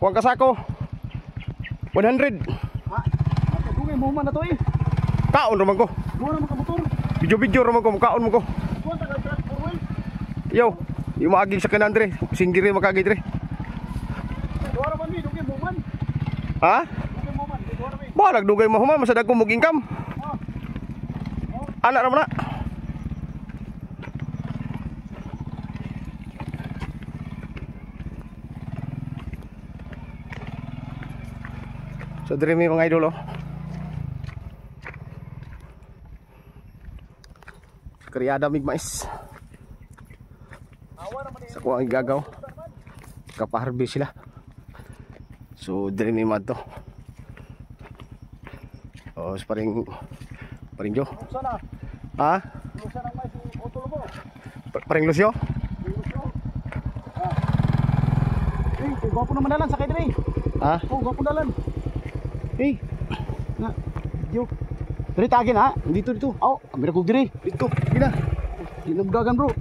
Kuha ka sako. 100. Ha? Ate dugay mo man na to eh. Kaon raman ko. Mo na ka motor. Video raman ko, kaon mo ko. Kuha ta ka truck for wheel. Yo, yung maaging sa kanan dire. Singgiri makagay dire. Duwa man mi dugay mo man. Ha? Dugay mo man, duwa man. Balag dugay mo human masadag ko mog income. Anak raman na. So dire mi mga idol oh. Kriada mig mais. Sa kuha ang gagaw. Kapaharbi sila. So dire mi madto. Oh, paring Jo. Sana. Ha? Sana mais utol mo. Paring Lucio? Eh, gwapo naman dalan sakay dire. Ha? Oh, gwapo dalan. Eh. Na. Yo. Diri tagin ha. Dito. Oh, amira ko diri. Dito, gina. Dinugdagan bro.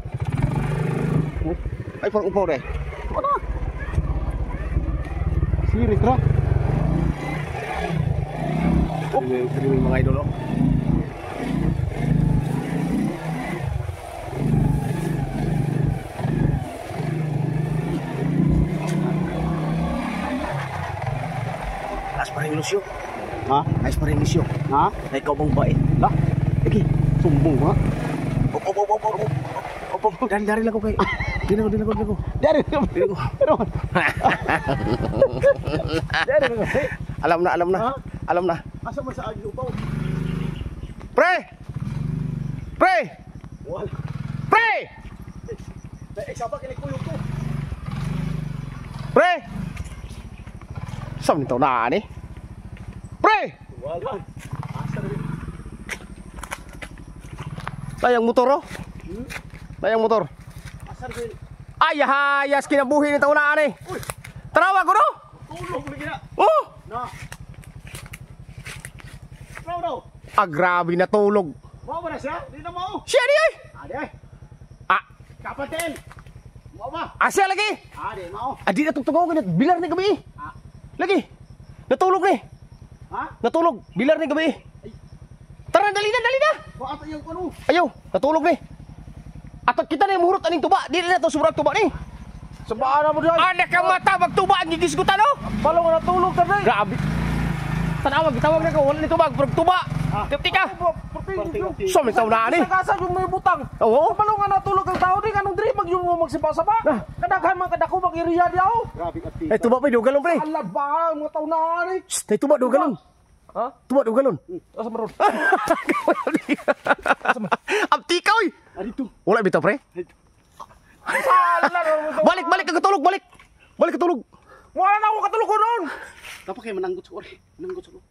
Oh, ay parang upaw deh. Ano? Sirit ra. Ini mga idol oh. As paring Lucio. Ha? As paring Lucio. Ha? Ay ikaw bang bait? Lah. Lagi sumbong ha. Op. Dari lang ko kay. Dili ko. Dari. Dili ko. Dari. Alam na. Ha? Alam na. Asa man sa agi upaw? Pre! Wala. Pre! Dai sa pa kini kuyo ko. Pre! Saan nito na ni? Pre! Wala. Asa rin. Layang motor oh. Layang motor. Asa rin. Ay, hayas kinabuhi nito na ni. Tarawa ko no? Tulog lagi na. Oh! Na. No. Ah, grabe na tulog. Mau ba na siya? Di na mau. Siya di ay! Ade. Ah, Kapatin. Mau ba? asya lagi! Ade, mau. Adi na tugtugaw ganit, bilar ni gabi. Ah. Lagi. Natulog ni. Ha? Natulog, bilar ni gabi. Tara, dali na. Wa ato yung kuno. Ayaw, natulog ni. At kita na yung muhurot aning tuba. Di na ito sobrang tuba ni. Sabaan mo diyan. Anak ka mata, magtuba ang gigisgutan no? Balong na tulog ka na. Grabe. Tanawag, gitawag na ko, wala ni tubag, tuba. Tipti ka. So, may taon na ani. Nagasa yung may butang. Oo. Balong nga natulog ang tao di kanong diri mag yung magsipa-sapa. Kadaghan man kadako mag-iriya di ako. Grabe ka ti. Ay, tuba pa, dugalon pre. Alad ba mga taon na ani? Shhh, ay, tuba, dugalon. Ha? Tuba, dugalon. Asa maron? Abti ka, oy. Adito. Wala bitaw pre. Balik ka tulog, balik. Balik ka tulog. Wala na ako katulog ko noon. Dapat kayo mananggot sa ori. Mananggot sa ori.